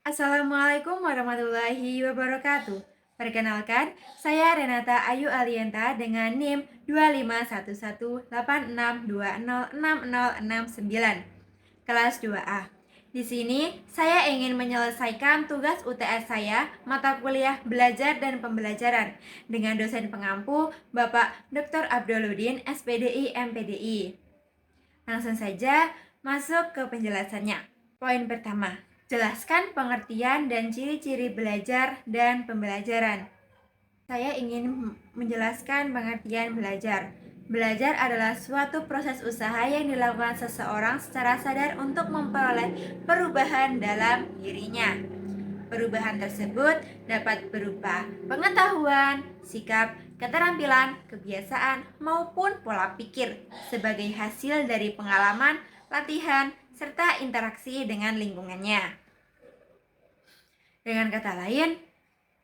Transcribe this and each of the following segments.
Assalamualaikum warahmatullahi wabarakatuh. Perkenalkan, saya Renata Ayu Alienta dengan NIM 251186260669, kelas 2A. Di sini, saya ingin menyelesaikan tugas UTS saya, mata kuliah belajar dan pembelajaran, dengan dosen pengampu Bapak Dr. Abdoluddin, SPDI, MPDI. Langsung saja masuk ke penjelasannya. Poin pertama, jelaskan pengertian dan ciri-ciri belajar dan pembelajaran. Saya ingin menjelaskan pengertian belajar. Belajar adalah suatu proses usaha yang dilakukan seseorang secara sadar untuk memperoleh perubahan dalam dirinya. Perubahan tersebut dapat berupa pengetahuan, sikap, keterampilan, kebiasaan, maupun pola pikir sebagai hasil dari pengalaman, latihan, serta interaksi dengan lingkungannya. Dengan kata lain,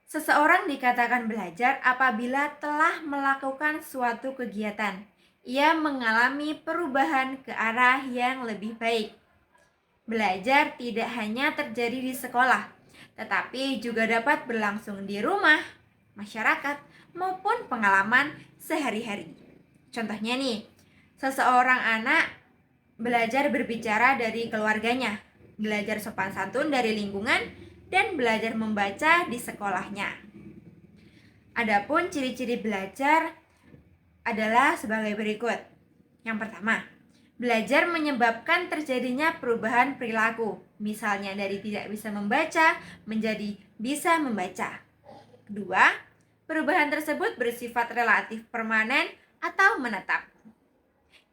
seseorang dikatakan belajar apabila telah melakukan suatu kegiatan. Ia mengalami perubahan ke arah yang lebih baik. Belajar tidak hanya terjadi di sekolah, tetapi juga dapat berlangsung di rumah, masyarakat, maupun pengalaman sehari-hari. Contohnya nih, seseorang anak belajar berbicara dari keluarganya, belajar sopan santun dari lingkungan, dan belajar membaca di sekolahnya. Adapun ciri-ciri belajar adalah sebagai berikut. Yang pertama, belajar menyebabkan terjadinya perubahan perilaku, misalnya dari tidak bisa membaca menjadi bisa membaca. Kedua, perubahan tersebut bersifat relatif permanen atau menetap.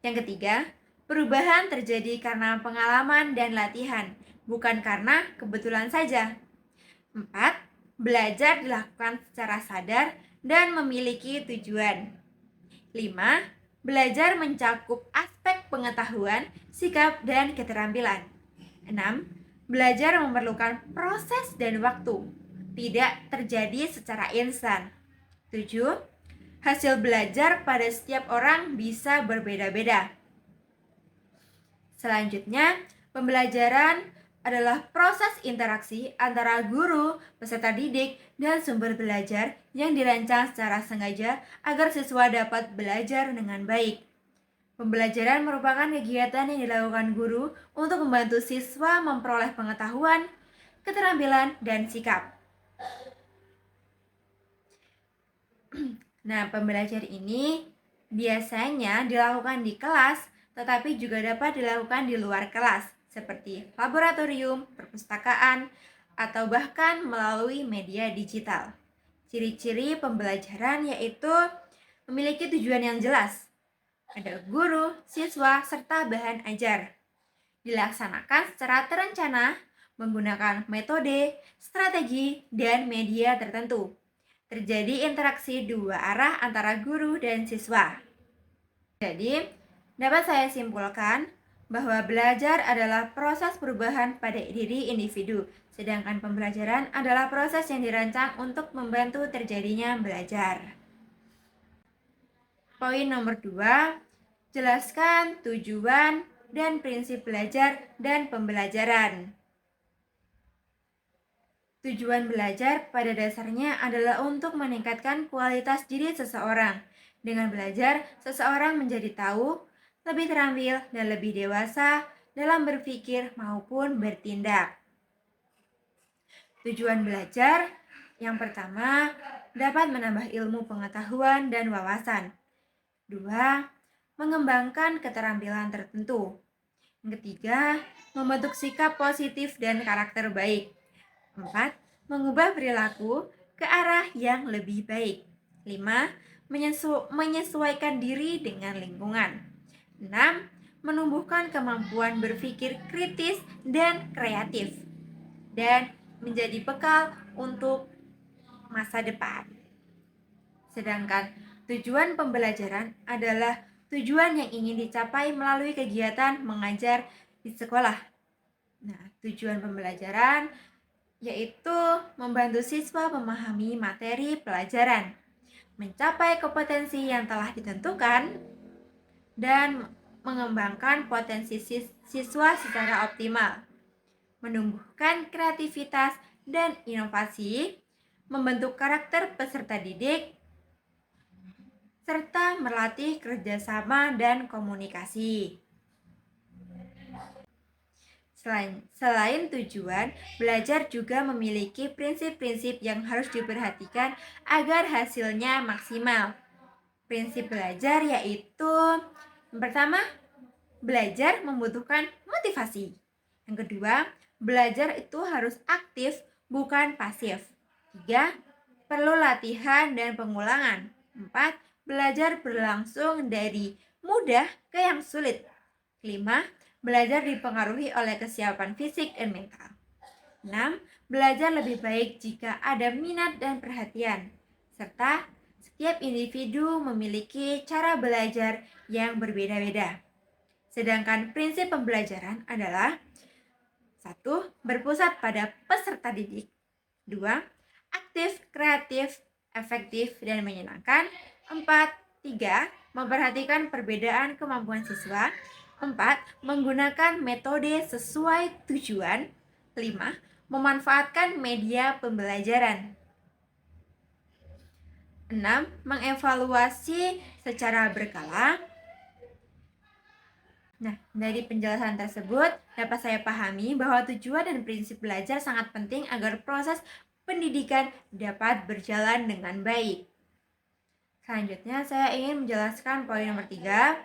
Yang ketiga, perubahan terjadi karena pengalaman dan latihan, bukan karena kebetulan saja. 4. Belajar dilakukan secara sadar dan memiliki tujuan. 5. Belajar mencakup aspek pengetahuan, sikap, dan keterampilan. 6. Belajar memerlukan proses dan waktu, tidak terjadi secara instan. 7. Hasil belajar pada setiap orang bisa berbeda-beda. Selanjutnya, pembelajaran adalah proses interaksi antara guru, peserta didik, dan sumber belajar yang dirancang secara sengaja agar siswa dapat belajar dengan baik. Pembelajaran merupakan kegiatan yang dilakukan guru untuk membantu siswa memperoleh pengetahuan, keterampilan, dan sikap. Nah, pembelajaran ini biasanya dilakukan di kelas, tetapi juga dapat dilakukan di luar kelas, seperti laboratorium, perpustakaan, atau bahkan melalui media digital. Ciri-ciri pembelajaran yaitu memiliki tujuan yang jelas. Ada guru, siswa, serta bahan ajar. Dilaksanakan secara terencana, menggunakan metode, strategi, dan media tertentu. Terjadi interaksi dua arah antara guru dan siswa. Jadi, dapat saya simpulkan bahwa belajar adalah proses perubahan pada diri individu, sedangkan pembelajaran adalah proses yang dirancang untuk membantu terjadinya belajar. Poin nomor 2, jelaskan tujuan dan prinsip belajar dan pembelajaran. Tujuan belajar pada dasarnya adalah untuk meningkatkan kualitas diri seseorang. Dengan belajar, seseorang menjadi tahu, lebih terampil, dan lebih dewasa dalam berpikir maupun bertindak. Tujuan belajar yang pertama dapat menambah ilmu pengetahuan dan wawasan. 2. Mengembangkan keterampilan tertentu. Yang ketiga, membentuk sikap positif dan karakter baik. 4. Mengubah perilaku ke arah yang lebih baik. 5. Menyesuaikan diri dengan lingkungan. 6. Menumbuhkan kemampuan berpikir kritis dan kreatif. Dan menjadi bekal untuk masa depan. Sedangkan tujuan pembelajaran adalah tujuan yang ingin dicapai melalui kegiatan mengajar di sekolah. Nah, tujuan pembelajaran yaitu membantu siswa memahami materi pelajaran, mencapai kompetensi yang telah ditentukan, dan mengembangkan potensi siswa secara optimal. menumbuhkan kreativitas dan inovasi, membentuk karakter peserta didik, serta melatih kerjasama dan komunikasi. Selain tujuan, belajar juga memiliki prinsip-prinsip yang harus diperhatikan agar hasilnya maksimal. Prinsip belajar yaitu yang pertama, belajar membutuhkan motivasi. Yang kedua, belajar itu harus aktif, bukan pasif. 3. Perlu latihan dan pengulangan. 4. Belajar berlangsung dari mudah ke yang sulit. 5. Belajar dipengaruhi oleh kesiapan fisik dan mental. 6. Belajar lebih baik jika ada minat dan perhatian. Serta setiap individu memiliki cara belajar yang berbeda-beda. Sedangkan prinsip pembelajaran adalah 1. Berpusat pada peserta didik. 2. Aktif, kreatif, efektif, dan menyenangkan. 4. 3. Memperhatikan perbedaan kemampuan siswa. 4. Menggunakan metode sesuai tujuan. 5. Memanfaatkan media pembelajaran. 6. Mengevaluasi secara berkala. Nah, dari penjelasan tersebut dapat saya pahami bahwa tujuan dan prinsip belajar sangat penting agar proses pendidikan dapat berjalan dengan baik. Selanjutnya saya ingin menjelaskan poin nomor 3.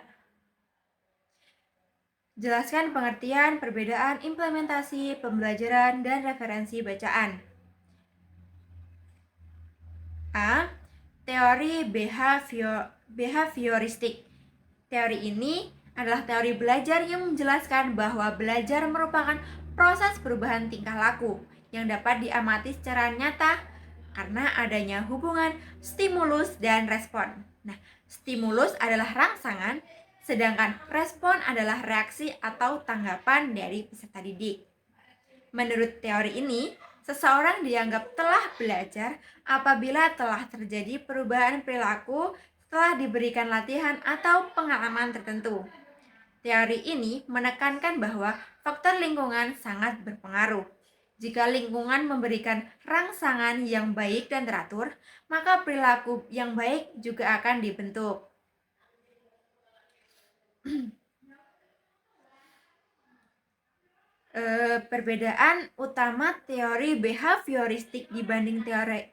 Jelaskan pengertian, perbedaan, implementasi, pembelajaran, dan referensi bacaan. A. Teori behavioristik. Teori ini adalah teori belajar yang menjelaskan bahwa belajar merupakan proses perubahan tingkah laku yang dapat diamati secara nyata karena adanya hubungan stimulus dan respon. Nah, stimulus adalah rangsangan, sedangkan respon adalah reaksi atau tanggapan dari peserta didik. Menurut teori ini, seseorang dianggap telah belajar apabila telah terjadi perubahan perilaku setelah diberikan latihan atau pengalaman tertentu. Teori ini menekankan bahwa faktor lingkungan sangat berpengaruh. Jika lingkungan memberikan rangsangan yang baik dan teratur, maka perilaku yang baik juga akan dibentuk. Perbedaan utama teori behavioristik dibanding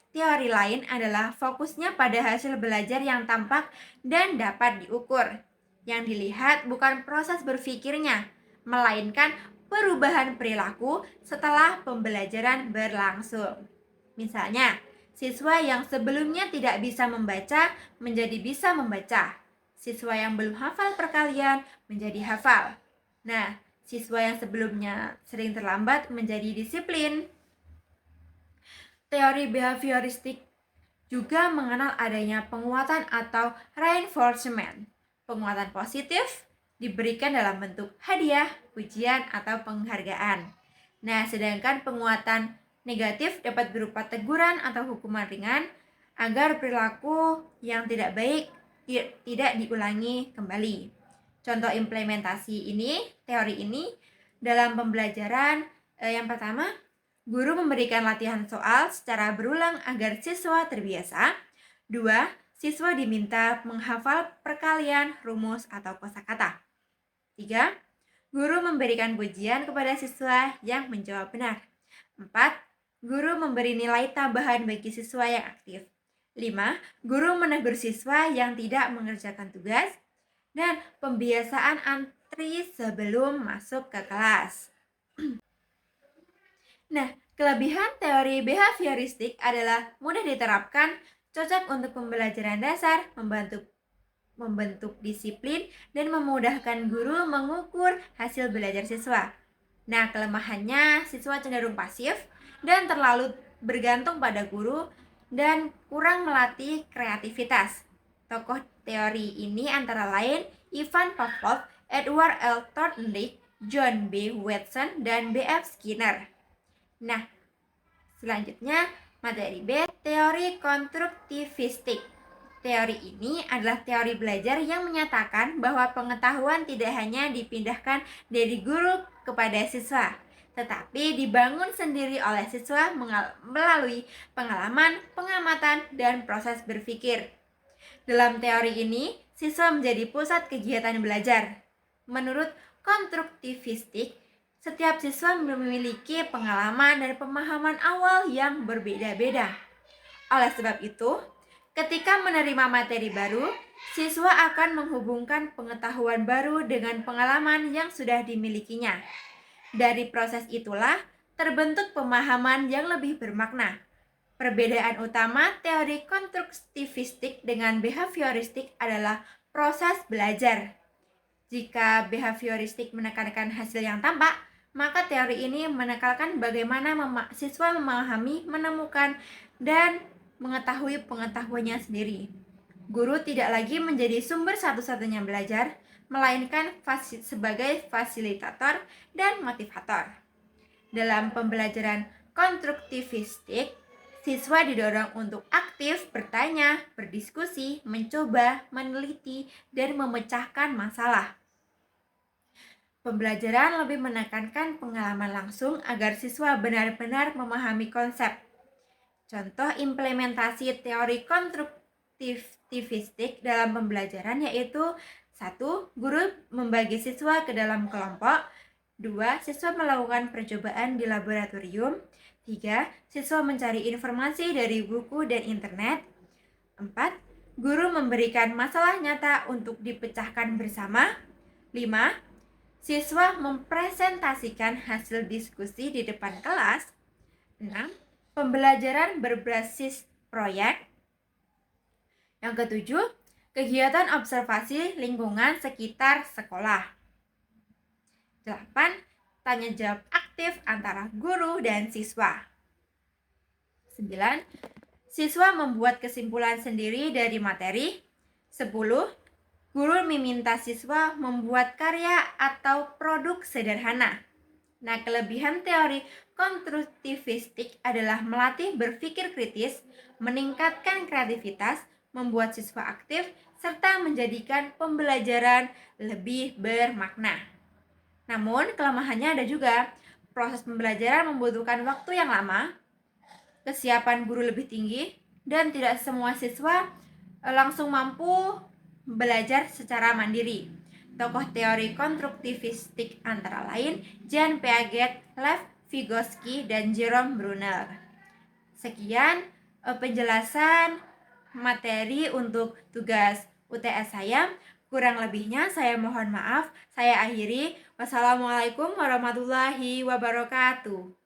teori lain adalah fokusnya pada hasil belajar yang tampak dan dapat diukur. Yang dilihat bukan proses berpikirnya, melainkan perubahan perilaku setelah pembelajaran berlangsung. Misalnya, siswa yang sebelumnya tidak bisa membaca menjadi bisa membaca. Siswa yang belum hafal perkalian menjadi hafal. Nah, siswa yang sebelumnya sering terlambat menjadi disiplin. Teori behavioristik juga mengenal adanya penguatan atau reinforcement. Penguatan positif diberikan dalam bentuk hadiah, pujian, atau penghargaan. Nah, sedangkan penguatan negatif dapat berupa teguran atau hukuman ringan agar perilaku yang tidak baik tidak diulangi kembali. Contoh implementasi teori ini dalam pembelajaran yang pertama, guru memberikan latihan soal secara berulang agar siswa terbiasa. 2. Siswa diminta menghafal perkalian, rumus, atau kosakata. 3. Guru memberikan pujian kepada siswa yang menjawab benar. 4. Guru memberi nilai tambahan bagi siswa yang aktif. 5. Guru menegur siswa yang tidak mengerjakan tugas. Dan pembiasaan antri sebelum masuk ke kelas. Nah, kelebihan teori behavioristik adalah mudah diterapkan, cocok untuk pembelajaran dasar, membentuk disiplin, dan memudahkan guru mengukur hasil belajar siswa. Nah, kelemahannya siswa cenderung pasif dan terlalu bergantung pada guru dan kurang melatih kreativitas. Tokoh teori ini antara lain Ivan Pavlov, Edward L. Thorndike, John B. Watson, dan B.F. Skinner. Nah, selanjutnya materi B, teori konstruktivistik. Teori ini adalah teori belajar yang menyatakan bahwa pengetahuan tidak hanya dipindahkan dari guru kepada siswa, tetapi dibangun sendiri oleh siswa melalui pengalaman, pengamatan, dan proses berpikir. Dalam teori ini, siswa menjadi pusat kegiatan belajar. Menurut konstruktivistik, setiap siswa memiliki pengalaman dan pemahaman awal yang berbeda-beda. Oleh sebab itu, ketika menerima materi baru, siswa akan menghubungkan pengetahuan baru dengan pengalaman yang sudah dimilikinya. Dari proses itulah terbentuk pemahaman yang lebih bermakna. Perbedaan utama teori konstruktivistik dengan behavioristik adalah proses belajar. Jika behavioristik menekankan hasil yang tampak, maka teori ini menekankan bagaimana siswa memahami, menemukan, dan mengetahui pengetahuannya sendiri. Guru tidak lagi menjadi sumber satu-satunya belajar, melainkan sebagai fasilitator dan motivator. Dalam pembelajaran konstruktivistik, siswa didorong untuk aktif bertanya, berdiskusi, mencoba, meneliti, dan memecahkan masalah. Pembelajaran lebih menekankan pengalaman langsung agar siswa benar-benar memahami konsep. Contoh implementasi teori konstruktivistik dalam pembelajaran yaitu 1. Guru membagi siswa ke dalam kelompok. 2. Siswa melakukan percobaan di laboratorium. 3. Siswa mencari informasi dari buku dan internet. 4. Guru memberikan masalah nyata untuk dipecahkan bersama. 5. Siswa mempresentasikan hasil diskusi di depan kelas. 6. Pembelajaran berbasis proyek. Yang ketujuh, kegiatan observasi lingkungan sekitar sekolah. 8. Tanya jawab aktif antara guru dan siswa. 9. Siswa membuat kesimpulan sendiri dari materi. 10. Guru meminta siswa membuat karya atau produk sederhana. Nah, kelebihan teori konstruktivistik adalah melatih berpikir kritis, meningkatkan kreativitas, membuat siswa aktif, serta menjadikan pembelajaran lebih bermakna. Namun, kelemahannya ada juga. Proses pembelajaran membutuhkan waktu yang lama, kesiapan guru lebih tinggi, dan tidak semua siswa langsung mampu belajar secara mandiri. Tokoh teori konstruktivistik antara lain Jean Piaget, Lev Vygotsky, dan Jerome Bruner. Sekian penjelasan materi untuk tugas UTS saya. Kurang lebihnya saya mohon maaf. Saya akhiri. Wassalamualaikum warahmatullahi wabarakatuh.